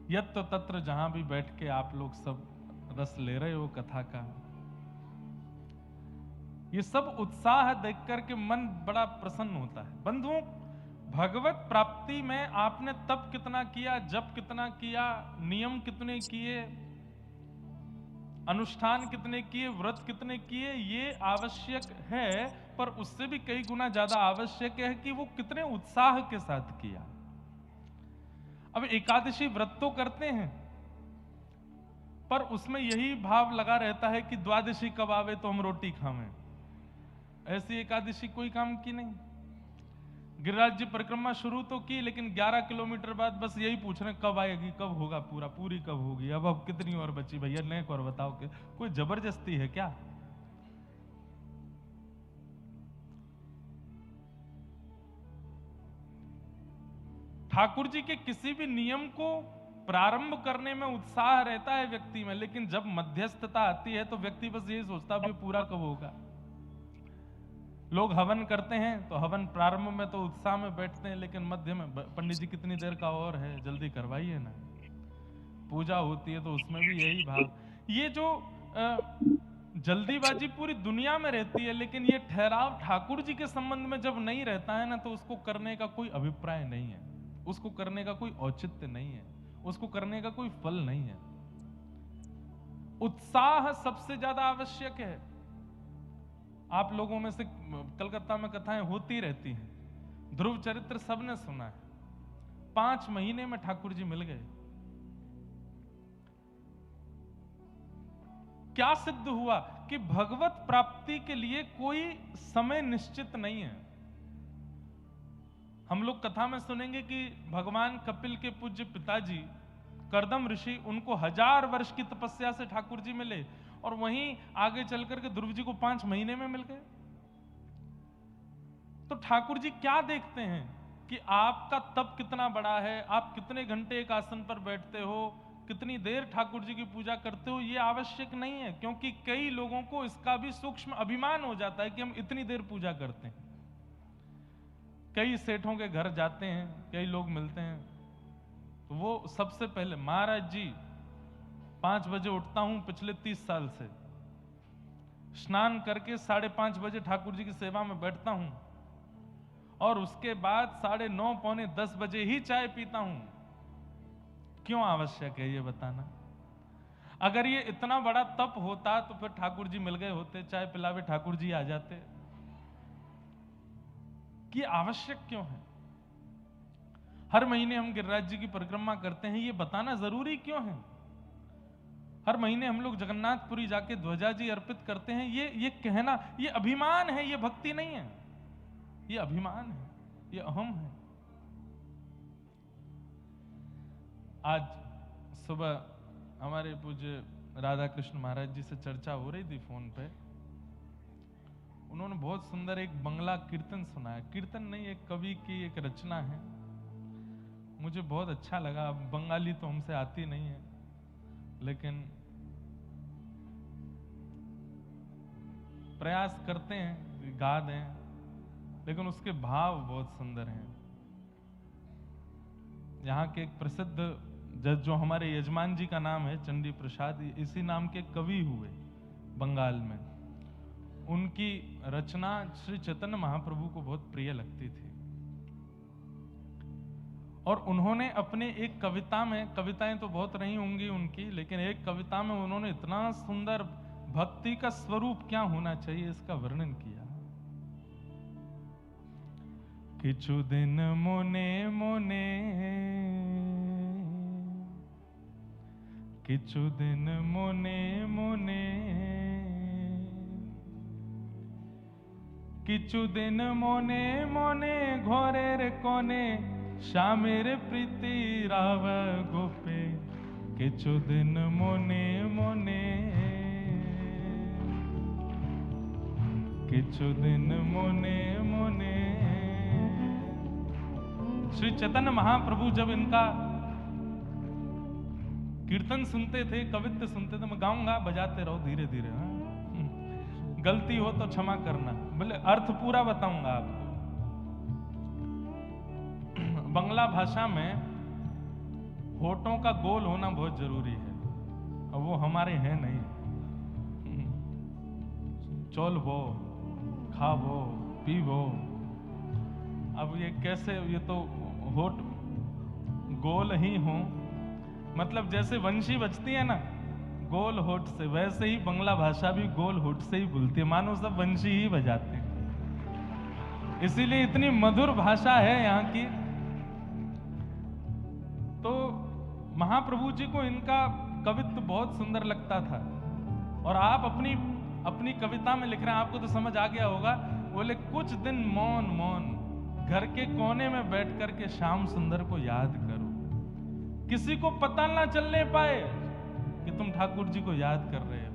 यत्र तत्र जहां भी बैठ के आप लोग सब रस ले रहे हो कथा का, ये सब उत्साह देख करके मन बड़ा प्रसन्न होता है। बंधुओं, भगवत प्राप्ति में आपने तप कितना किया, जप कितना किया, नियम कितने किए, अनुष्ठान कितने किए, व्रत कितने किए, ये आवश्यक है, पर उससे भी कई गुना ज्यादा आवश्यक है कि वो कितने उत्साह के साथ किया। अब एकादशी व्रत तो करते हैं, पर उसमें यही भाव लगा रहता है कि द्वादशी कब आवे तो हम रोटी खावें। ऐसी एकादशी कोई काम की नहीं। गिरिराज जी परिक्रमा शुरू तो की, लेकिन 11 किलोमीटर बाद बस यही पूछ रहे कब आएगी, कब होगा पूरी कब होगी, अब कितनी और बची भैया, नेक और बताओ कि कोई जबरदस्ती है क्या? ठाकुर जी के किसी भी नियम को प्रारंभ करने में उत्साह रहता है व्यक्ति में, लेकिन जब मध्यस्थता आती है तो व्यक्ति बस यही सोचता है पूरा कब होगा। लोग हवन करते हैं तो हवन प्रारंभ में तो उत्साह में बैठते हैं, लेकिन मध्य में पंडित जी कितनी देर का और है, जल्दी करवाइए ना। पूजा होती है तो उसमें भी यही भाव। ये जो जल्दीबाजी पूरी दुनिया में रहती है, लेकिन ये ठहराव ठाकुर जी के संबंध में जब नहीं रहता है ना, तो उसको करने का कोई अभिप्राय नहीं है, उसको करने का कोई औचित्य नहीं है, उसको करने का कोई फल नहीं है। उत्साह सबसे ज्यादा आवश्यक है। आप लोगों में से कलकत्ता में कथाएं होती रहती हैं, ध्रुव चरित्र सबने सुना है। 5 महीने में ठाकुर जी मिल गए। क्या सिद्ध हुआ कि भगवत प्राप्ति के लिए कोई समय निश्चित नहीं है। हम लोग कथा में सुनेंगे कि भगवान कपिल के पूज्य पिताजी कर्दम ऋषि, उनको 1000 वर्ष की तपस्या से ठाकुर जी मिले, और वहीं आगे चल करके ध्रुव जी को 5 महीने में मिल गए। तो ठाकुर जी क्या देखते हैं कि आपका तप कितना बड़ा है, आप कितने घंटे एक आसन पर बैठते हो, कितनी देर ठाकुर जी की पूजा करते हो, ये आवश्यक नहीं है। क्योंकि कई लोगों को इसका भी सूक्ष्म अभिमान हो जाता है कि हम इतनी देर पूजा करते हैं। कई सेठों के घर जाते हैं, कई लोग मिलते हैं, तो वो सबसे पहले, महाराज जी 5 बजे उठता हूं पिछले 30 साल से, स्नान करके 5:30 बजे ठाकुर जी की सेवा में बैठता हूं, और उसके बाद 9:30 पौने 10 बजे ही चाय पीता हूं। क्यों आवश्यक है ये बताना? अगर ये इतना बड़ा तप होता तो फिर ठाकुर जी मिल गए होते, चाय पिलावे ठाकुर जी आ जाते। कि आवश्यक क्यों है? हर महीने हम गिरिराज जी की परिक्रमा करते हैं, ये बताना जरूरी क्यों है? हर महीने हम लोग जगन्नाथपुरी जाके ध्वजा जी अर्पित करते हैं, ये कहना, ये अभिमान है, ये भक्ति नहीं है, ये अभिमान है, ये अहम है। आज सुबह हमारे पूज्य राधा कृष्ण महाराज जी से चर्चा हो रही थी फोन पे। उन्होंने बहुत सुंदर एक बंगला कीर्तन सुनाया। कीर्तन नहीं, एक कवि की एक रचना है, मुझे बहुत अच्छा लगा। बंगाली तो हमसे आती नहीं है, लेकिन प्रयास करते हैं, गा दें, लेकिन उसके भाव बहुत सुंदर हैं। यहाँ के एक प्रसिद्ध जज, जो हमारे यजमान जी का नाम है चंडी प्रसाद, इसी नाम के कवि हुए बंगाल में। उनकी रचना श्री चैतन्य महाप्रभु को बहुत प्रिय लगती थी, और उन्होंने अपने एक कविता में, कविताएं तो बहुत नहीं होंगी उनकी, लेकिन एक कविता में उन्होंने इतना सुंदर भक्ति का स्वरूप क्या होना चाहिए इसका वर्णन किया। किछु दिन मोने मोने, किछु दिन मोने मोने, किछु दिन मोने मोने, घोरेर कोने श्यामेर प्रीति राव गोपे। किछु दिन मोने मोने, किछु दिन मोने मोने। श्री चैतन्य महाप्रभु जब इनका कीर्तन सुनते थे, कवित्व सुनते थे, मैं गाऊंगा, बजाते रहो धीरे धीरे, गलती हो तो क्षमा करना, बोले अर्थ पूरा बताऊंगा आपको। बंगला भाषा में होठों का गोल होना बहुत जरूरी है, अब वो हमारे हैं नहीं। चोलवो, खावो, पीवो, अब ये कैसे, ये तो होठ गोल ही हो, मतलब जैसे वंशी बजती है ना गोल होठ से, वैसे ही बंगला भाषा भी गोल होठ से ही बोलती है, मानो सब वंशी ही बजाते हैं, इसीलिए इतनी मधुर भाषा है यहाँ की। तो महाप्रभु जी को इनका कवित्व बहुत सुंदर लगता था, और आप अपनी अपनी कविता में लिख रहे हैं, आपको तो समझ आ गया होगा। बोले कुछ दिन मौन मौन घर के कोने में बैठ कर के श्याम सुंदर को याद करो, किसी को पता ना चलने पाए कि तुम ठाकुर जी को याद कर रहे हो।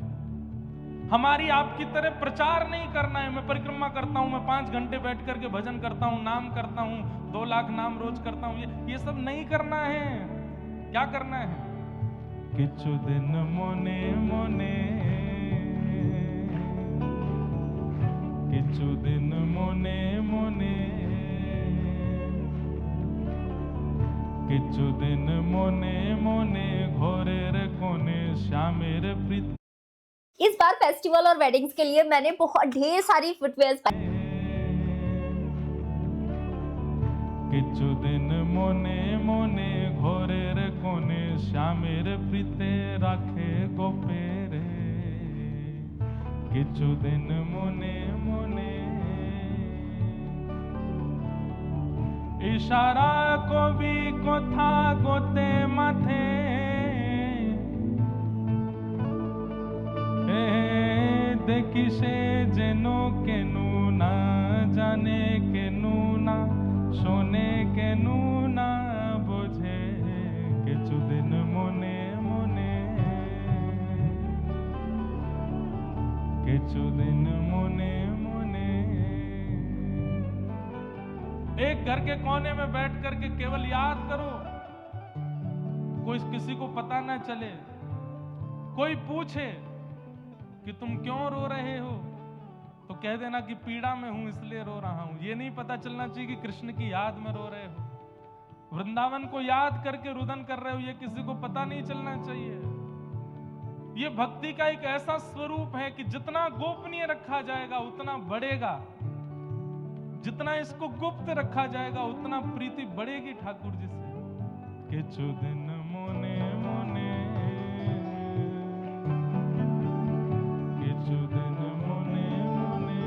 हमारी आपकी तरह प्रचार नहीं करना है, मैं परिक्रमा करता हूं, मैं 5 घंटे बैठ करके भजन करता हूं, नाम करता हूं, 2 लाख नाम रोज करता हूं, ये सब नहीं करना है। क्या करना है? किछु दिन मोने मोने, किछु दिन मोने मोने, किछु दिन मोने मोने घोरेर कोने श्यामेर प्रीत। इस बार फेस्टिवल और वेडिंग्स के लिए मैंने बहुत ढेर सारी फुटवेयर्स किछु दिन मोने मोने घोरेर कोने श्यामेर प्रीते राखे गोपेरे, किछु दिन मोने मोने। इशारा कवि कथा गोते माथे, देखी से जेनो केनु ना जाने केनु ना शोने केनु ना बोझे, किछु दिन मोने मोने, किछु दिन मोने मोने। एक घर के कोने में बैठ करके केवल याद करो, कोई किसी को पता ना चले, कोई पूछे कि तुम क्यों रो रहे हो तो कह देना कि पीड़ा में हूं इसलिए रो रहा हूं। ये नहीं पता चलना चाहिए कि कृष्ण की याद में रो रहे हो, वृंदावन को याद करके रुदन कर रहे हो, ये किसी को पता नहीं चलना चाहिए। ये भक्ति का एक ऐसा स्वरूप है कि जितना गोपनीय रखा जाएगा उतना बढ़ेगा, जितना इसको गुप्त रखा जाएगा उतना प्रीति बढ़ेगी ठाकुर जी से। किछु दिन मोने मोने, किछु दिन मोने मोने,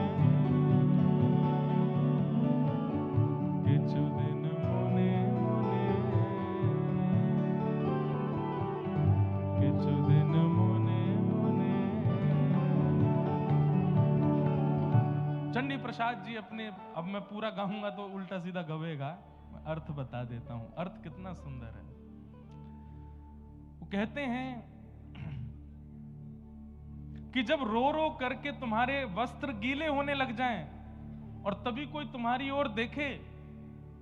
किछु दिन मोने मोने, किछु दिन मोने मोने। चंडी प्रसाद जी अपने, अब मैं पूरा गाऊंगा तो उल्टा सीधा गवेगा, अर्थ बता देता हूं, अर्थ कितना सुंदर है। वो कहते हैं कि जब रो रो करके तुम्हारे वस्त्र गीले होने लग जाएं और तभी कोई तुम्हारी ओर देखे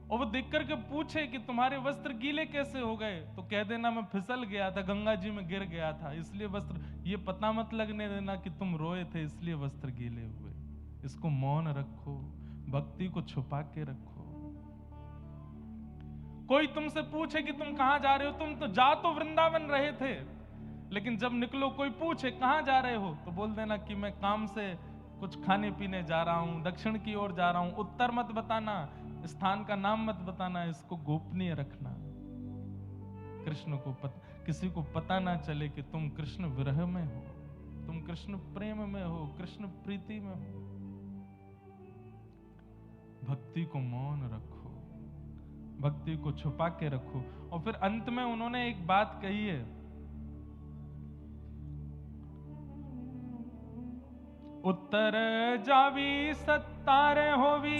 और वो देख करके पूछे कि तुम्हारे वस्त्र गीले कैसे हो गए, तो कह देना मैं फिसल गया था, गंगा जी में गिर गया था इसलिए वस्त्र। ये पता मत लगने देना कि तुम रोए थे इसलिए वस्त्र गीले हुए। इसको मौन रखो, भक्ति को छुपा के रखो। कोई तुमसे पूछे कि तुम कहां जा रहे हो, तुम तो जा तो वृंदावन रहे थे, लेकिन जब निकलो कोई पूछे कहां जा रहे हो तो बोल देना कि मैं काम से कुछ खाने पीने जा रहा हूं, दक्षिण की ओर जा रहा हूं। उत्तर मत बताना, स्थान का नाम मत बताना, इसको गोपनीय रखना। कृष्ण को किसी को पता ना चले कि तुम कृष्ण विरह में हो, तुम कृष्ण प्रेम में हो, कृष्ण प्रीति में हो। भक्ति को मौन रखो, भक्ति को छुपा के रखो। और फिर अंत में उन्होंने एक बात कही है, उत्तर जावी सत्तार होवी।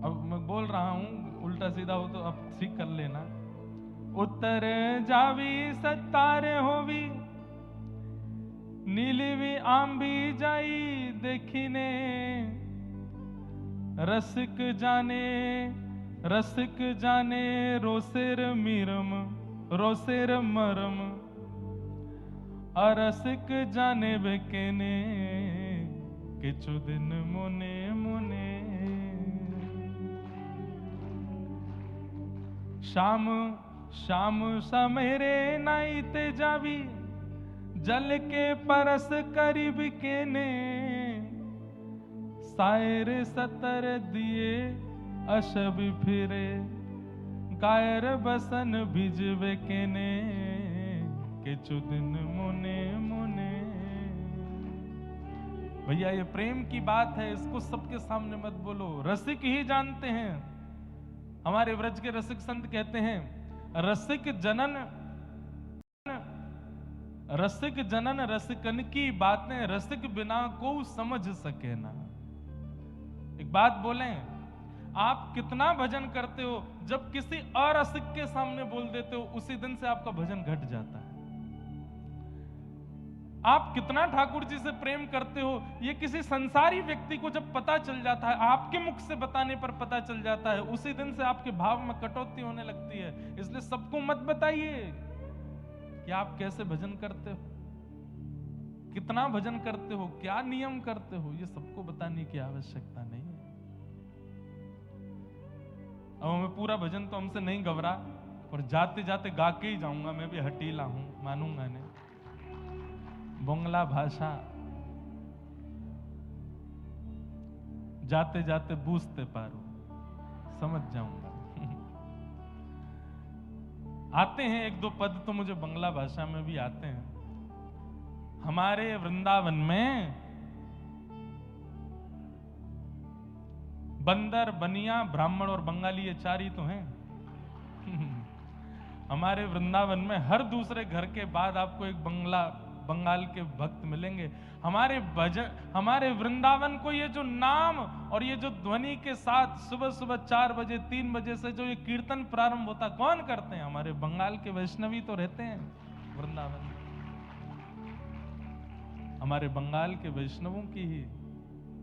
अब मैं बोल रहा हूं उल्टा सीधा हो तो अब ठीक कर लेना। उत्तर जावी सत्तार होवी, नीलीवी आंबी जाई देखिने, रसिक जाने रोसेर मीरम रोसेर मरम, अरसिक जाने बेकेने, किछु दिन मोने मोने। श्याम श्याम समेरे नाई ते जावी, जल के परस करीब के ने, सायर सतर दिए अशब फिरे, कायर बसन भिजवे के ने, के चुदिन मुने मुने। भैया ये प्रेम की बात है, इसको सबके सामने मत बोलो, रसिक ही जानते हैं। हमारे व्रज के रसिक संत कहते हैं, रसिक जनन रसिकन की बातें, रसिक बिना को समझ सके ना। एक बात बोलें, आप कितना भजन करते हो, जब किसी अरसिक के सामने बोल देते हो, उसी दिन से आपका भजन घट जाता है। आप कितना ठाकुर जी से प्रेम करते हो, ये किसी संसारी व्यक्ति को जब पता चल जाता है, आपके मुख से बताने पर पता चल जाता है, उसी दिन से आपके भाव में कटौती होने लगती है। इसलिए सबको मत बताइए कि आप कैसे भजन करते हो, कितना भजन करते हो, क्या नियम करते हो, ये सबको बताने की आवश्यकता नहीं है। अब हमें पूरा भजन तो हमसे नहीं गवरा, पर जाते जाते गा के ही जाऊंगा। मैं भी हटीला हूं, मानूंगा नहीं। बंगला भाषा जाते जाते बूझते पारो, समझ जाऊंगा। आते हैं एक दो पद तो मुझे बंगला भाषा में भी आते हैं। हमारे वृंदावन में बंदर, बनिया, ब्राह्मण और बंगाली, ये चार ही तो हैं। हमारे वृंदावन में हर दूसरे घर के बाद आपको एक बंगाल के भक्त मिलेंगे। हमारे वृंदावन को ये जो नाम और ये जो ध्वनि के साथ सुबह सुबह 4 बजे 3 बजे से जो ये कीर्तन प्रारंभ होता, कौन करते हैं? हमारे बंगाल के वैष्णवी तो रहते हैं वृंदावन में। हमारे बंगाल के वैष्णवों की ही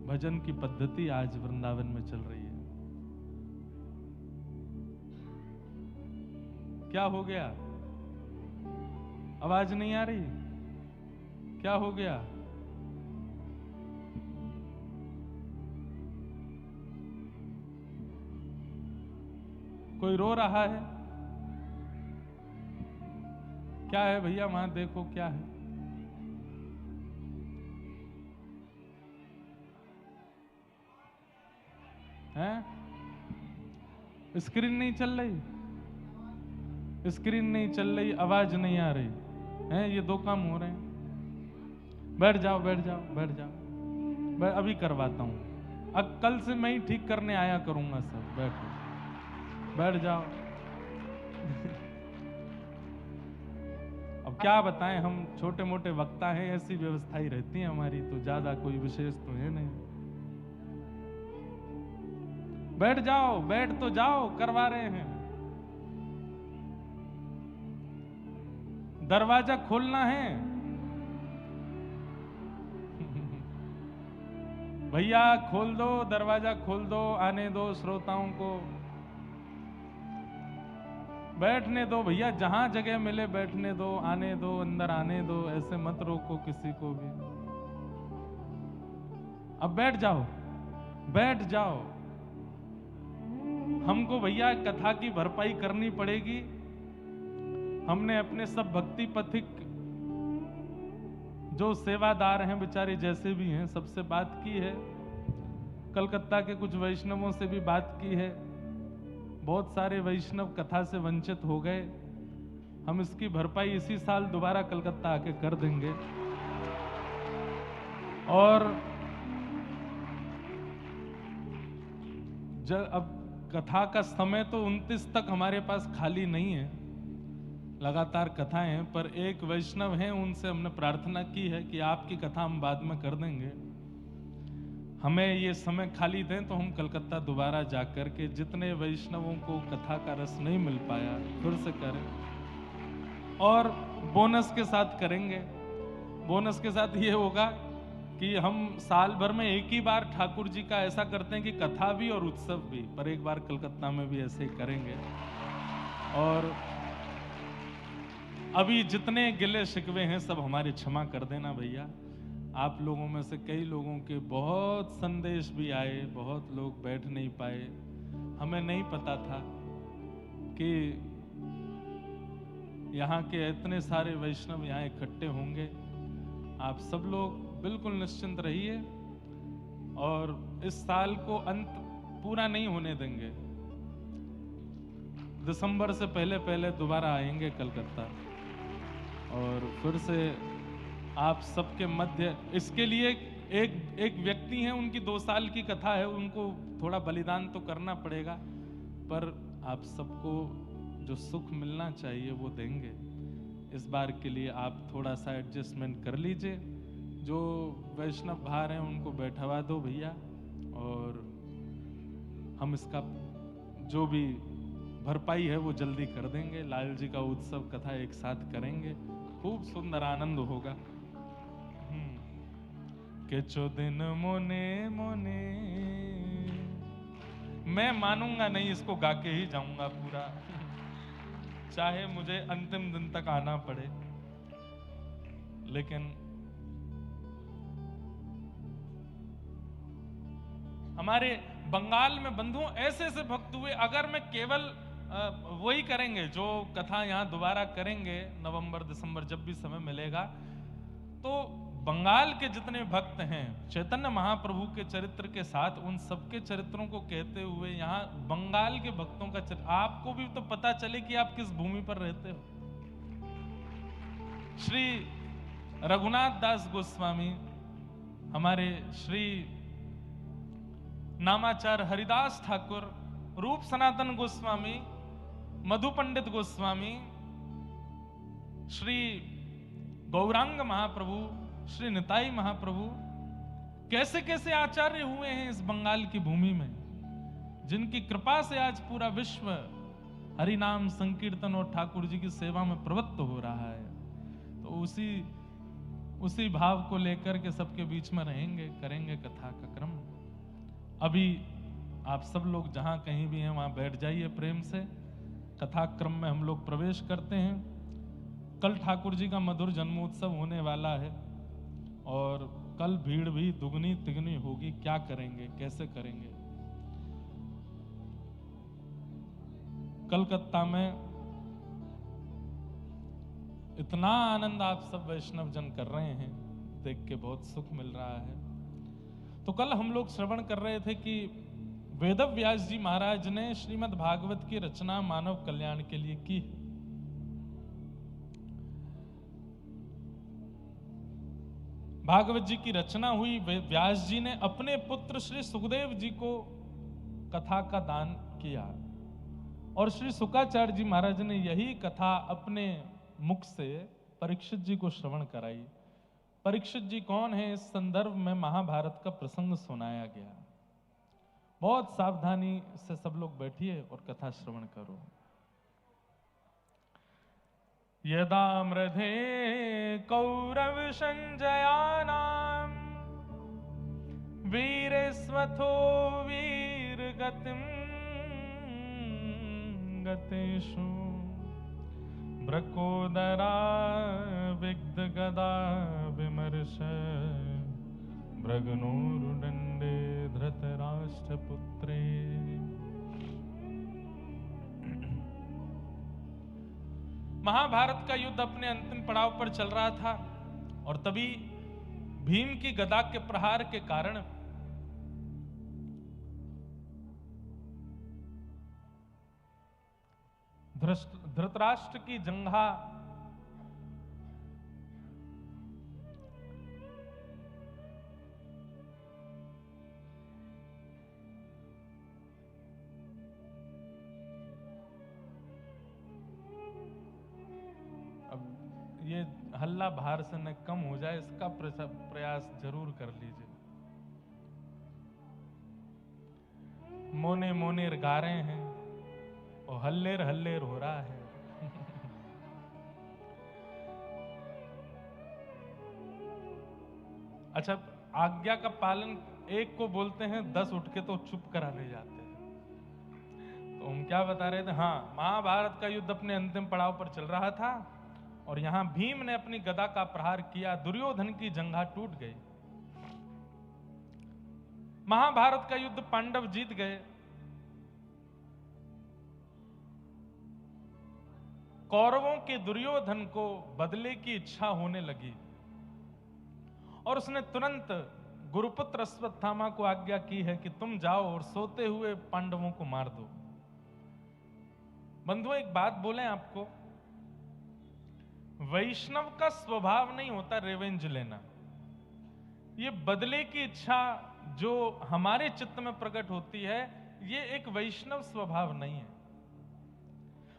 भजन की पद्धति आज वृंदावन में चल रही है। क्या हो गया? आवाज नहीं आ रही? क्या हो गया? कोई रो रहा है? क्या है भैया? वहां देखो क्या है। हैं? स्क्रीन नहीं चल रही, स्क्रीन नहीं चल रही, आवाज नहीं आ रही है। ये दो काम हो रहे हैं। बैठ जाओ बैठ जाओ बैठ जाओ, अभी करवाता हूं। अब कल से मैं ही ठीक करने आया करूंगा सब। बैठो, बैठ जाओ। अब क्या बताएं, हम छोटे मोटे वक्ता हैं, ऐसी व्यवस्था ही रहती है हमारी, तो ज्यादा कोई विशेष तो है नहीं। बैठ जाओ, बैठ तो जाओ, करवा रहे हैं। दरवाजा खोलना है भैया, खोल दो दरवाजा, खोल दो, आने दो श्रोताओं को, बैठने दो भैया, जहां जगह मिले बैठने दो, आने दो, अंदर आने दो, ऐसे मत रोको किसी को भी। अब बैठ जाओ, बैठ जाओ। हमको भैया कथा की भरपाई करनी पड़ेगी। हमने अपने सब भक्ति पथिक जो सेवादार हैं, बेचारे जैसे भी हैं, सबसे बात की है। कलकत्ता के कुछ वैष्णवों से भी बात की है। बहुत सारे वैष्णव कथा से वंचित हो गए। हम इसकी भरपाई इसी साल दोबारा कलकत्ता आके कर देंगे। और अब कथा का समय तो 29 तक हमारे पास खाली नहीं है, लगातार कथाएं हैं, पर एक वैष्णव हैं, उनसे हमने प्रार्थना की है कि आपकी कथा हम बाद में कर देंगे, हमें ये समय खाली दें तो हम कलकत्ता दोबारा जाकर के जितने वैष्णवों को कथा का रस नहीं मिल पाया फिर से करें, और बोनस के साथ करेंगे। बोनस के साथ ये होगा कि हम साल भर में एक ही बार ठाकुर जी का ऐसा करते हैं कि कथा भी और उत्सव भी, पर एक बार कलकत्ता में भी ऐसे ही करेंगे। और अभी जितने गिले शिकवे हैं सब हमारे क्षमा कर देना भैया। आप लोगों में से कई लोगों के बहुत संदेश भी आए, बहुत लोग बैठ नहीं पाए। हमें नहीं पता था कि यहाँ के इतने सारे वैष्णव यहाँ इकट्ठे होंगे। आप सब लोग बिल्कुल निश्चिंत रहिए और इस साल को अंत पूरा नहीं होने देंगे। दिसंबर से पहले पहले दोबारा आएंगे कलकत्ता और फिर से आप सबके मध्य। इसके लिए एक व्यक्ति हैं, उनकी 2 साल की कथा है, उनको थोड़ा बलिदान तो करना पड़ेगा, पर आप सबको जो सुख मिलना चाहिए वो देंगे। इस बार के लिए आप थोड़ा सा एडजस्टमेंट कर लीजिए। जो वैष्णव भार हैं उनको बैठवा दो भैया, और हम इसका जो भी भरपाई है वो जल्दी कर देंगे। लाल जी का उत्सव कथा एक साथ करेंगे, खूब सुंदर आनंद होगा। के चो दिन मोने मोने, मैं मानूंगा नहीं, इसको गा के ही जाऊंगा पूरा, चाहे मुझे अंतिम दिन तक आना पड़े। लेकिन हमारे बंगाल में बंधुओं ऐसे ऐसे भक्त हुए, अगर मैं केवल वही करेंगे जो कथा यहाँ दोबारा करेंगे नवंबर दिसंबर जब भी समय मिलेगा, तो बंगाल के जितने भक्त हैं चैतन्य महाप्रभु के चरित्र के साथ उन सबके चरित्रों को कहते हुए यहाँ बंगाल के भक्तों का चरित्र, आपको भी तो पता चले कि आप किस भूमि पर रहते हो। श्री रघुनाथ दास गोस्वामी, हमारे श्री नामाचार्य हरिदास ठाकुर, रूप सनातन गोस्वामी, मधु पंडित गोस्वामी, श्री गौरांग महाप्रभु, श्री निताई महाप्रभु, कैसे कैसे आचार्य हुए हैं इस बंगाल की भूमि में, जिनकी कृपा से आज पूरा विश्व हरि नाम संकीर्तन और ठाकुर जी की सेवा में प्रवृत्त हो रहा है। तो उसी भाव को लेकर के सबके बीच में रहेंगे, करेंगे कथा का क्रम। अभी आप सब लोग जहां कहीं भी हैं वहां बैठ जाइए प्रेम से। कथा क्रम में हम लोग प्रवेश करते हैं। कल ठाकुर जी का मधुर जन्मोत्सव होने वाला है और कल भीड़ भी दुगनी तिगनी होगी। क्या करेंगे, कैसे करेंगे? कलकत्ता में इतना आनंद आप सब वैष्णव जन कर रहे हैं, देख के बहुत सुख मिल रहा है। तो कल हम लोग श्रवण कर रहे थे कि वेदव्यास जी महाराज ने श्रीमद् भागवत की रचना मानव कल्याण के लिए की। भागवत जी की रचना हुई, व्यास जी ने अपने पुत्र श्री सुखदेव जी को कथा का दान किया और श्री शुकाचार्य जी महाराज ने यही कथा अपने मुख से परीक्षित जी को श्रवण कराई। परीक्षित जी कौन है? इस संदर्भ में महाभारत का प्रसंग सुनाया गया। बहुत सावधानी से सब लोग बैठिए और कथा श्रवण करो। यदा मृधे कौरव संजयानाम वीरस्वथो वीर गतिम गतेषु ब्रकोदरा विग्ध गदा विमर्श भृगनोरुदंडे धृतराष्ट्रपुत्रे। महाभारत का युद्ध अपने अंतिम पड़ाव पर चल रहा था और तभी भीम की गदा के प्रहार के कारण धृतराष्ट्र की जंघा ये हल्ला बाहर से न कम हो जाए, इसका प्रयास जरूर कर लीजिए। मोने मोनेर गा रहे हैं और हल्लेर हल्लेर हो रहा है। अच्छा, आज्ञा का पालन एक को बोलते हैं, 10 उठ के तो चुप कराने जाते हैं। तो हम क्या बता रहे थे? हाँ, महाभारत का युद्ध अपने अंतिम पड़ाव पर चल रहा था और यहां भीम ने अपनी गदा का प्रहार किया, दुर्योधन की जंघा टूट गई। महाभारत का युद्ध पांडव जीत गए। कौरवों के दुर्योधन को बदले की इच्छा होने लगी और उसने तुरंत गुरुपुत्र अश्वत्थामा को आज्ञा की है कि तुम जाओ और सोते हुए पांडवों को मार दो। बंधुओं, एक बात बोलें आपको, वैष्णव का स्वभाव नहीं होता रिवेंज लेना। ये बदले की इच्छा जो हमारे चित्त में प्रकट होती है, ये एक वैष्णव स्वभाव नहीं है।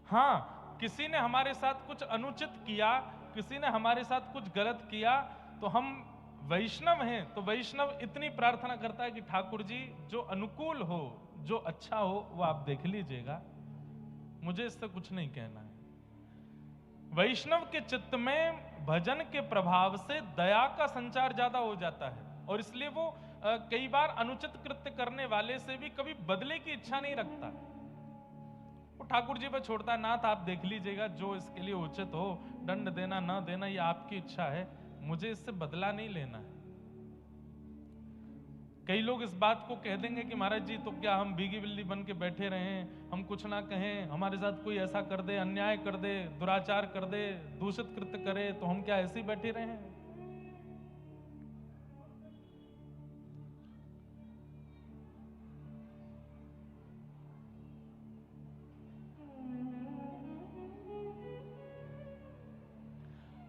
हाँ, किसी ने हमारे साथ कुछ अनुचित किया, किसी ने हमारे साथ कुछ गलत किया, तो हम वैष्णव हैं तो वैष्णव इतनी प्रार्थना करता है कि ठाकुर जी जो अनुकूल हो, जो अच्छा हो, वो आप देख लीजिएगा, मुझे इससे कुछ नहीं कहना है। वैष्णव के चित्त में भजन के प्रभाव से दया का संचार ज्यादा हो जाता है और इसलिए वो कई बार अनुचित कृत्य करने वाले से भी कभी बदले की इच्छा नहीं रखता। वो ठाकुर जी पर छोड़ता है, नाथ आप देख लीजिएगा, जो इसके लिए उचित हो, दंड देना ना देना ये आपकी इच्छा है, मुझे इससे बदला नहीं लेना है। कई लोग इस बात को कह देंगे कि महाराज जी तो क्या हम भीगी बिल्ली बन के बैठे रहें, हम कुछ ना कहें, हमारे साथ कोई ऐसा कर दे, अन्याय कर दे, दुराचार कर दे, दूषित कृत्य करे, तो हम क्या ऐसे ही बैठे रहें?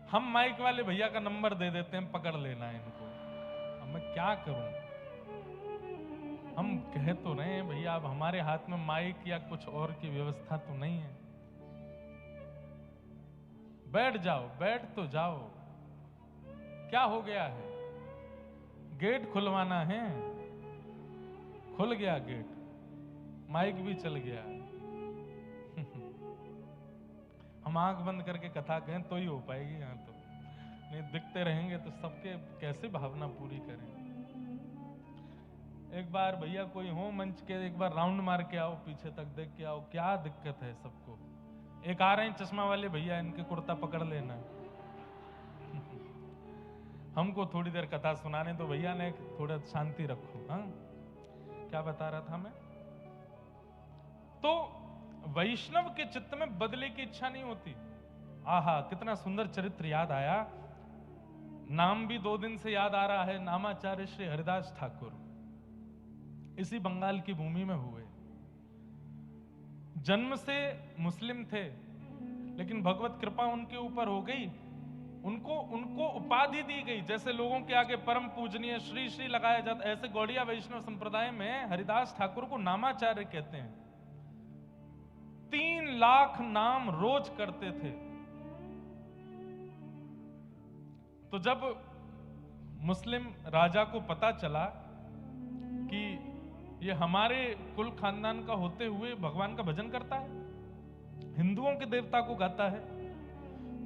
हम माइक वाले भैया का नंबर दे देते हैं, पकड़ लेना है इनको। अब मैं क्या करूं? हम कह तो रहे हैं भैया, अब हमारे हाथ में माइक या कुछ और की व्यवस्था तो नहीं है। बैठ जाओ, बैठ तो जाओ, क्या हो गया है? गेट खुलवाना है, खुल गया गेट, माइक भी चल गया। हम आंख बंद करके कथा कहें तो ही हो पाएगी, यहाँ तो नहीं दिखते रहेंगे तो सबके कैसे भावना पूरी करें। एक बार भैया कोई हो मंच के, एक बार राउंड मार के आओ, पीछे तक देख के आओ, क्या दिक्कत है सबको। एक आ रहे हैं चश्मा वाले भैया, इनके कुर्ता पकड़ लेना। हमको थोड़ी देर कथा सुनाने तो भैया ने थोड़ा शांति रखो। हाँ, क्या बता रहा था मैं? तो वैष्णव के चित्त में बदले की इच्छा नहीं होती। आहा, कितना सुंदर चरित्र याद आया। नाम भी 2 दिन से याद आ रहा है, नामाचार्य श्री हरिदास ठाकुर इसी बंगाल की भूमि में हुए। जन्म से मुस्लिम थे, लेकिन भगवत कृपा उनके ऊपर हो गई, उनको उपाधि दी गई। जैसे लोगों के आगे परम पूजनीय श्री श्री लगाया जाता, ऐसे गौड़िया वैष्णव संप्रदाय में हरिदास ठाकुर को नामाचार्य कहते हैं। 3 लाख नाम रोज करते थे। तो जब मुस्लिम राजा को पता चला कि ये हमारे कुल खानदान का होते हुए भगवान का भजन करता है, हिंदुओं के देवता को गाता है,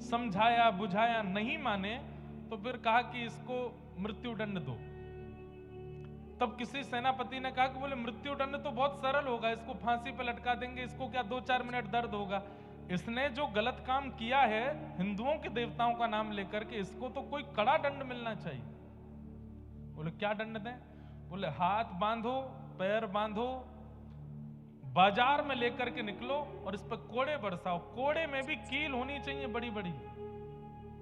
समझाया बुझाया, नहीं माने तो फिर कहा कि इसको मृत्यु दंड दो। तब किसी सेनापति ने कहा कि बोले मृत्यु दंड तो बहुत सरल होगा, इसको फांसी पे लटका देंगे, इसको क्या 2-4 मिनट दर्द होगा। इसने जो गलत काम किया है हिंदुओं के देवताओं का नाम लेकर के, इसको तो कोई कड़ा दंड मिलना चाहिए। बोले क्या दंड दें? बोले हाथ बांधो, पैर बांधो, बाजार में लेकर के निकलो और इस पर कोड़े बरसाओ। कोड़े में भी कील होनी चाहिए बड़ी बड़ी,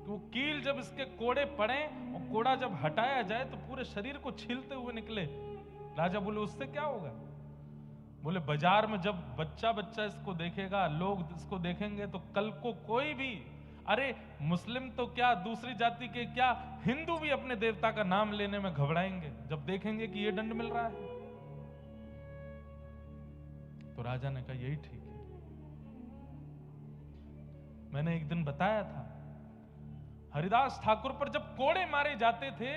वो कील जब इसके कोड़े पड़े और कोड़ा जब हटाया जाए तो पूरे शरीर को छीलते हुए निकले। राजा बोले उससे क्या होगा? बोले बाजार में जब बच्चा बच्चा इसको देखेगा, लोग इसको देखेंगे तो कल को कोई भी, अरे मुस्लिम तो क्या, दूसरी जाति के क्या, हिंदू भी अपने देवता का नाम लेने में घबराएंगे जब देखेंगे कि ये दंड मिल रहा है। तो राजा ने कहा यही ठीक है। मैंने एक दिन बताया था, हरिदास ठाकुर पर जब कोड़े मारे जाते थे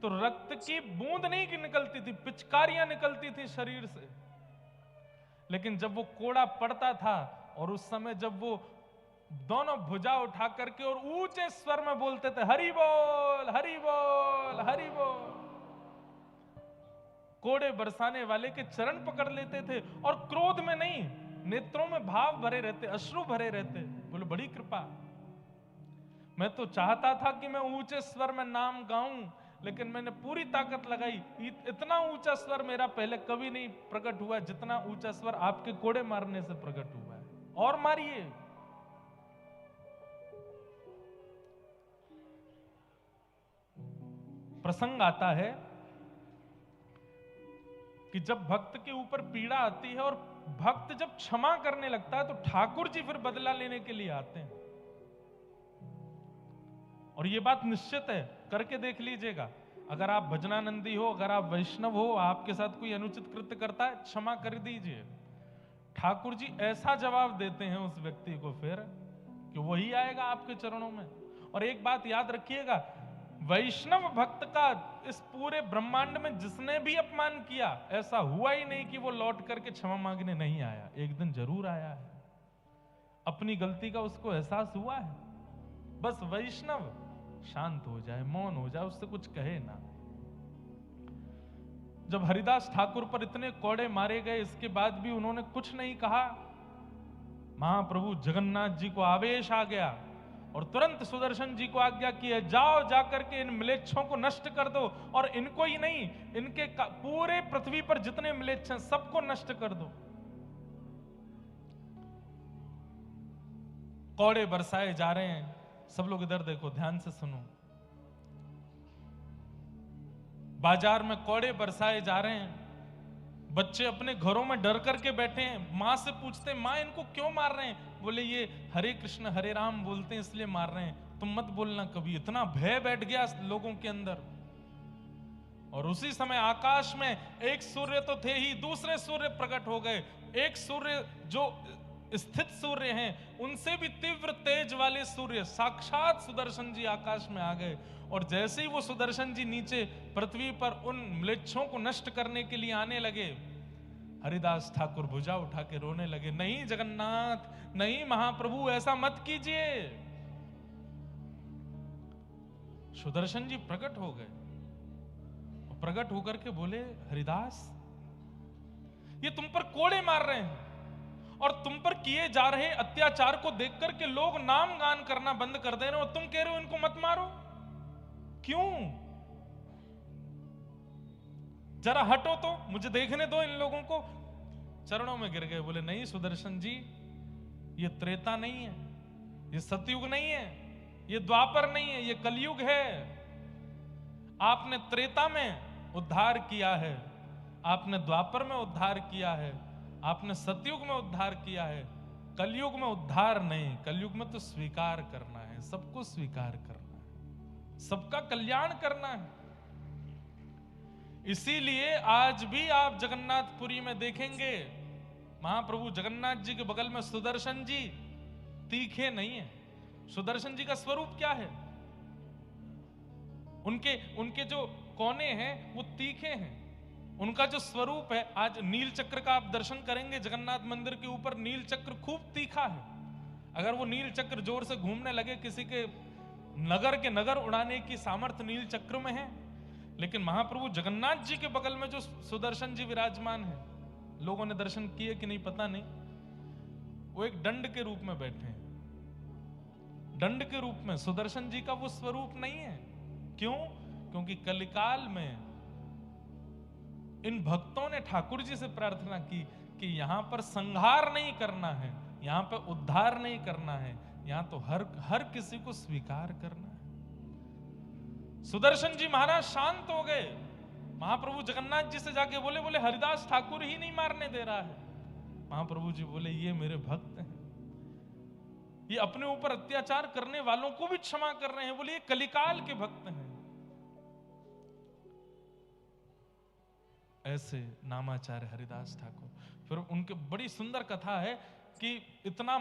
तो रक्त की बूंद नहीं निकलती थी, पिचकारियां निकलती थी शरीर से। लेकिन जब वो कोड़ा पड़ता था और उस समय जब वो दोनों भुजा उठा करके और ऊंचे स्वर में बोलते थे हरि बोल हरि बोल हरि बोल, कोड़े बरसाने वाले के चरण पकड़ लेते थे और क्रोध में नहीं, नेत्रों में भाव भरे रहते, अश्रु भरे रहते। बोले बड़ी कृपा। मैं तो चाहता था कि मैं ऊंचे स्वर में नाम गाऊं, लेकिन मैंने पूरी ताकत लगाई, इतना ऊंचा स्वर मेरा पहले कभी नहीं प्रकट हुआ जितना ऊंचा स्वर आपके कोड़े मारने से प्रकट हुआ है। और मारिए। प्रसंग आता है कि जब भक्त के ऊपर पीड़ा आती है और भक्त जब क्षमा करने लगता है तो ठाकुर जी फिर बदला लेने के लिए आते हैं। और यह बात निश्चित है, करके देख लीजिएगा। अगर आप भजनानंदी हो, अगर आप वैष्णव हो, आपके साथ कोई अनुचित कृत्य करता है, क्षमा कर दीजिए। ठाकुर जी ऐसा जवाब देते हैं उस व्यक्ति को फिर कि वही आएगा आपके चरणों में। और एक बात याद रखिएगा, वैष्णव भक्त का इस पूरे ब्रह्मांड में जिसने भी अपमान किया, ऐसा हुआ ही नहीं कि वो लौट करके क्षमा मांगने नहीं आया। एक दिन जरूर आया है, अपनी गलती का उसको एहसास हुआ है। बस वैष्णव शांत हो जाए, मौन हो जाए, उससे कुछ कहे ना। जब हरिदास ठाकुर पर इतने कोड़े मारे गए, इसके बाद भी उन्होंने कुछ नहीं कहा। महाप्रभु जगन्नाथ जी को आवेश आ गया और तुरंत सुदर्शन जी को आज्ञा की है, जाओ जाकर के इन म्लेच्छों को नष्ट कर दो, और इनको ही नहीं, इनके पूरे पृथ्वी पर जितने म्लेच्छ हैं सबको नष्ट कर दो। कोड़े बरसाए जा रहे हैं। सब लोग इधर देखो, ध्यान से सुनो। बाजार में कोड़े बरसाए जा रहे हैं। बच्चे अपने घरों में डर करके बैठे हैं। मां से पूछते हैं, मां इनको क्यों मार रहे हैं? बोले ये हरे कृष्ण हरे राम बोलते हैं इसलिए मार रहे हैं। तुम मत बोलना कभी। इतना भय बैठ गया लोगों के अंदर। और उसी समय आकाश में एक सूर्य तो थे ही, दूसरे सूर्य प्रकट हो गए। एक सूर्य जो स्थित सूर्य हैं, उनसे भी तीव्र तेज वाले सूर्य साक्षात सुदर्शन जी आकाश में आ गए। और जैसे ही वो सुदर्शन जी नीचे पृथ्वी पर उन म्लेच्छों को नष्ट करने के लिए आने लगे, हरिदास ठाकुर भुजा उठा के रोने लगे, नहीं जगन्नाथ, नहीं महाप्रभु, ऐसा मत कीजिए। सुदर्शन जी प्रकट हो गए। प्रकट होकर के बोले, हरिदास ये तुम पर कोड़े मार रहे हैं और तुम पर किए जा रहे अत्याचार को देख करके लोग नाम गान करना बंद कर दे रहे हो, तुम कह रहे हो इनको मत मारो, क्यों? जरा हटो तो, मुझे देखने दो इन लोगों को। चरणों में गिर गए। बोले नहीं सुदर्शन जी, ये त्रेता नहीं है, ये सतयुग नहीं है, ये द्वापर नहीं है, ये कलयुग है। आपने त्रेता में उद्धार किया है, आपने द्वापर में उद्धार किया है, आपने सतयुग में उद्धार किया है। कलयुग में उद्धार नहीं, कलयुग में तो स्वीकार करना है, सबको स्वीकार करना है, सबका कल्याण करना है। इसीलिए आज भी आप जगन्नाथपुरी में देखेंगे, महाप्रभु जगन्नाथ जी के बगल में सुदर्शन जी तीखे नहीं है। सुदर्शन जी का स्वरूप क्या है? उनके जो कोने हैं वो तीखे हैं। उनका जो स्वरूप है, आज नील चक्र का आप दर्शन करेंगे जगन्नाथ मंदिर के ऊपर, नील चक्र खूब तीखा है। अगर वो नील चक्र जोर से घूमने लगे, किसी के नगर के नगर उड़ाने की सामर्थ्य नील चक्र में है। लेकिन महाप्रभु जगन्नाथ जी के बगल में जो सुदर्शन जी विराजमान है, लोगों ने दर्शन किए कि नहीं पता नहीं, वो एक दंड के रूप में बैठे हैं। दंड के रूप में सुदर्शन जी का वो स्वरूप नहीं है। क्यों? क्योंकि कलिकाल में इन भक्तों ने ठाकुर जी से प्रार्थना की कि यहां पर संहार नहीं करना है, यहां पर उद्धार नहीं करना है, यहां तो हर किसी को स्वीकार करना है। सुदर्शन जी महाराज शांत हो गए। महाप्रभु जगन्नाथ जी से जाके बोले हरिदास ठाकुर ही नहीं मारने दे रहा है। महाप्रभु जी बोले ये मेरे भक्त हैं, ये अपने ऊपर अत्याचार करने वालों को भी क्षमा कर रहे हैं। बोले ये कलिकाल के भक्त हैं। ऐसे नामाचार्य हरिदास ठाकुर। फिर उनके बड़ी सुंदर कथा है कि इतना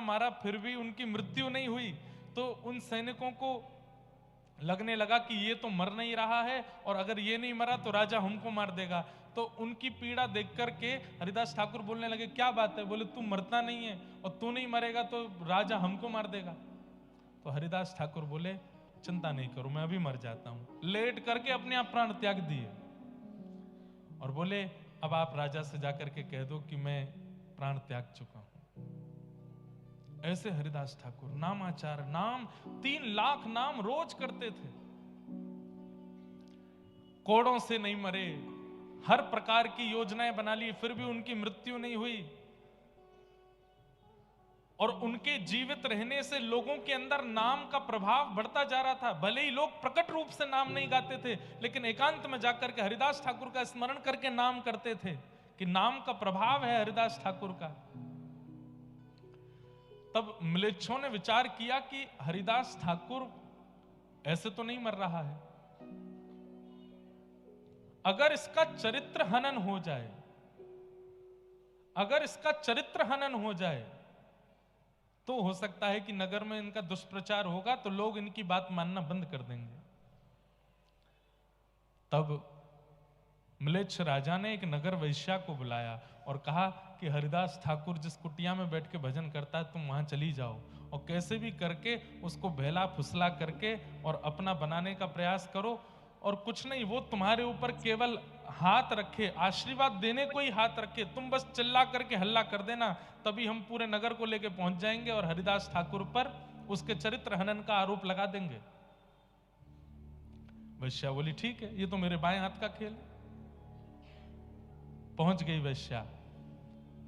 मारा फिर भी उनकी मृत्यु नहीं हुई। तो उन सैनिकों को लगने लगा कि ये तो मर नहीं रहा है, और अगर ये नहीं मरा तो राजा हमको मार देगा। तो उनकी पीड़ा देख करके हरिदास ठाकुर बोलने लगे, क्या बात है? बोले तू मरता नहीं है और तू नहीं मरेगा तो राजा हमको मार देगा। तो हरिदास ठाकुर बोले चिंता नहीं करो, मैं अभी मर जाता हूं। लेट करके अपने आप प्राण त्याग दिए और बोले अब आप राजा से जाकर के कह दो कि मैं प्राण त्याग चुका हूं। ऐसे हरिदास ठाकुर नामाचार, नाम 3 लाख नाम रोज करते थे। कोड़ों से नहीं मरे, हर प्रकार की योजनाएं बना ली, फिर भी उनकी मृत्यु नहीं हुई। और उनके जीवित रहने से लोगों के अंदर नाम का प्रभाव बढ़ता जा रहा था। भले ही लोग प्रकट रूप से नाम नहीं गाते थे, लेकिन एकांत में जाकर के हरिदास ठाकुर का स्मरण करके नाम करते थे कि नाम का प्रभाव है हरिदास ठाकुर का। तब म्लेच्छों ने विचार किया कि हरिदास ठाकुर ऐसे तो नहीं मर रहा है, अगर इसका चरित्र हनन हो जाए, अगर इसका चरित्र हनन हो जाए तो हो सकता है कि नगर में इनका दुष्प्रचार होगा तो लोग इनकी बात मानना बंद कर देंगे। तब म्लेच्छ राजा ने एक नगर वैश्या को बुलाया और कहा कि हरिदास ठाकुर जिस कुटिया में बैठ के भजन करता है तुम वहां चली जाओ और कैसे भी करके उसको बहला फुसला करके और अपना बनाने का प्रयास करो, और कुछ नहीं, वो तुम्हारे ऊपर केवल हाथ रखे, आशीर्वाद देने को ही हाथ रखे, तुम बस चिल्ला करके हल्ला कर देना, तभी हम पूरे नगर को लेके पहुंच जाएंगे और हरिदास ठाकुर पर उसके चरित्र हनन का आरोप लगा देंगे। वैश्या बोली ठीक है, ये तो मेरे बाएं हाथ का खेल है। पहुंच गई वैश्या,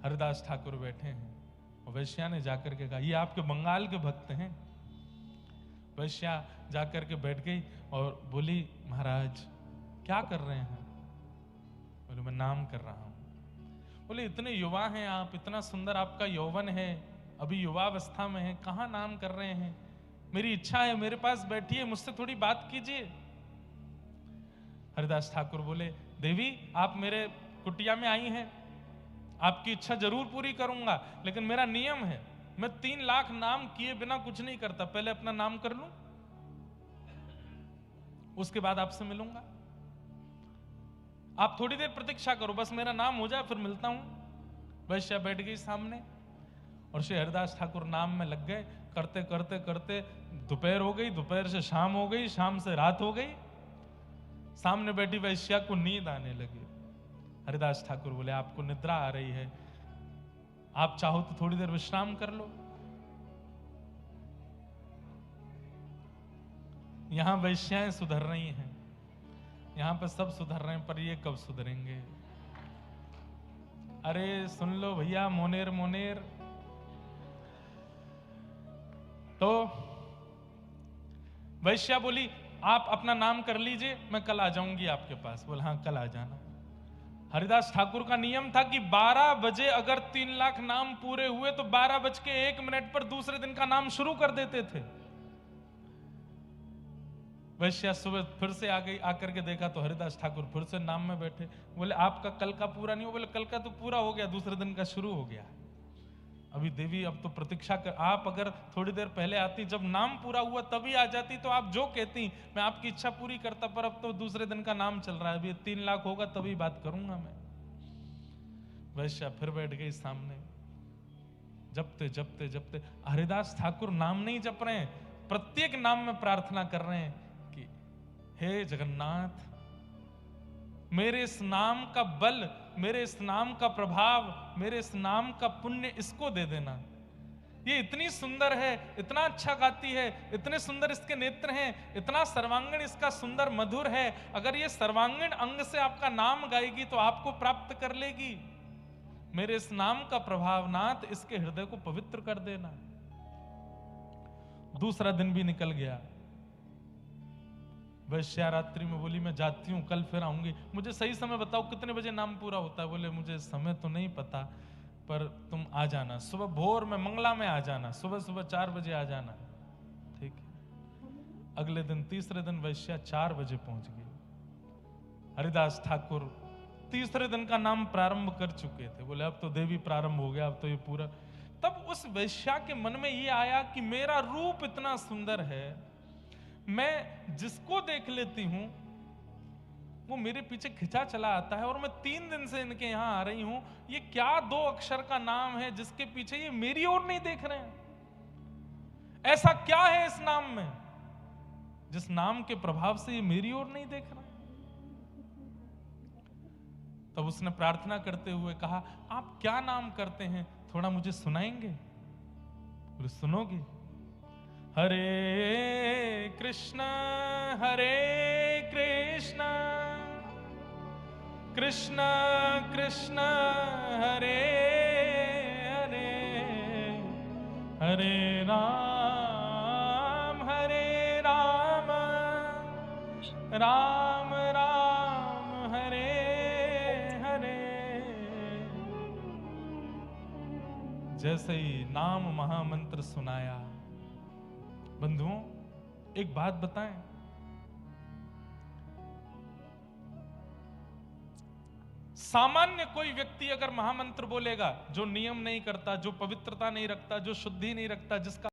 हरिदास ठाकुर बैठे हैं और वैश्या ने जाकर के कहा ये आपके बंगाल के भक्त हैं। वैश्या जाकर के बैठ गई और बोली महाराज क्या कर रहे हैं? बोले मैं नाम कर रहा हूं। बोले इतने युवा हैं आप, इतना सुंदर आपका यौवन है, अभी युवावस्था में है, कहां नाम कर रहे हैं? मेरी इच्छा है मेरे पास बैठिए, मुझसे थोड़ी बात कीजिए। हरिदास ठाकुर बोले देवी आप मेरे कुटिया में आई हैं, आपकी इच्छा जरूर पूरी करूंगा, लेकिन मेरा नियम है मैं 3 लाख नाम किए बिना कुछ नहीं करता, पहले अपना नाम कर लूं उसके बाद आपसे मिलूंगा। आप थोड़ी देर प्रतीक्षा करो, बस मेरा नाम हो जाए फिर मिलता हूं। वैश्या बैठ गई सामने और श्री हरिदास ठाकुर नाम में लग गए। करते करते करते दोपहर हो गई, दोपहर से शाम हो गई, शाम से रात हो गई। सामने बैठी वैश्या को नींद आने लगी। हरिदास ठाकुर बोले आपको निद्रा आ रही है, आप चाहो तो थोड़ी देर विश्राम कर लो। यहां वैश्याएं सुधर रही हैं, यहां पर सब सुधर रहे हैं, पर ये कब सुधरेंगे? अरे सुन लो भैया, मोनेर मोनेर। तो वैश्या बोली आप अपना नाम कर लीजिए, मैं कल आ जाऊंगी आपके पास। बोला हाँ कल आ जाना। हरिदास ठाकुर का नियम था कि 12 बजे अगर 3 लाख नाम पूरे हुए तो 12:01 पर दूसरे दिन का नाम शुरू कर देते थे। वैश्या सुबह फिर से आ गई, आकर के देखा तो हरिदास ठाकुर फिर से नाम में बैठे। बोले आपका कल का पूरा नहीं हो? बोले कल का तो पूरा हो गया, दूसरे दिन का शुरू हो गया। अभी देवी अब तो प्रतीक्षा कर, आप अगर थोड़ी देर पहले आती, जब नाम पूरा हुआ तभी आ जाती तो आप जो कहती मैं आपकी इच्छा पूरी करता, पर अब तो दूसरे दिन का नाम चल रहा है, अभी 3 लाख होगा तभी बात करूंगा मैं। वैश्या फिर बैठ गई सामने, जपते जपते जपते। हरिदास ठाकुर नाम नहीं जप रहे हैं, प्रत्येक नाम में प्रार्थना कर रहे हैं कि हे जगन्नाथ मेरे इस नाम का बल, मेरे इस नाम का प्रभाव, मेरे इस नाम का पुण्य इसको दे देना। ये इतनी सुंदर है, इतना अच्छा गाती है, इतने सुंदर इसके नेत्र हैं, इतना सर्वांगीण इसका सुंदर मधुर है, अगर ये सर्वांगीण अंग से आपका नाम गाएगी तो आपको प्राप्त कर लेगी। मेरे इस नाम का प्रभाव नाथ इसके हृदय को पवित्र कर देना। दूसरा दिन भी निकल गया। वैश्या रात्रि में बोली मैं जाती हूँ, कल फिर आऊंगी, मुझे सही समय बताओ कितने बजे नाम पूरा होता है? बोले मुझे समय तो नहीं पता, पर तुम आ जाना सुबह भोर में, मंगला में आ जाना, सुबह सुबह 4 बजे आ जाना। ठीक है। अगले दिन तीसरे दिन वैश्या 4 बजे पहुंच गई। हरिदास ठाकुर तीसरे दिन का नाम प्रारंभ कर चुके थे। बोले अब तो देवी प्रारंभ हो गया, अब तो ये पूरा। तब उस वैश्या के मन में ये आया कि मेरा रूप इतना सुंदर है, मैं जिसको देख लेती हूं वो मेरे पीछे खिंचा चला आता है, और मैं 3 दिन से इनके यहां आ रही हूं, ये क्या 2 अक्षर का नाम है जिसके पीछे ये मेरी ओर नहीं देख रहे हैं? ऐसा क्या है इस नाम में जिस नाम के प्रभाव से ये मेरी ओर नहीं देख रहा? तब उसने प्रार्थना करते हुए कहा आप क्या नाम करते हैं, थोड़ा मुझे सुनाएंगे? बोले सुनोगे? हरे कृष्ण कृष्ण कृष्ण हरे हरे, हरे राम राम राम हरे हरे। जैसे ही नाम महामंत्र सुनाया, बंधुओं एक बात बताएं, सामान्य कोई व्यक्ति अगर महामंत्र बोलेगा, जो नियम नहीं करता, जो पवित्रता नहीं रखता, जो शुद्धि नहीं रखता, जिसका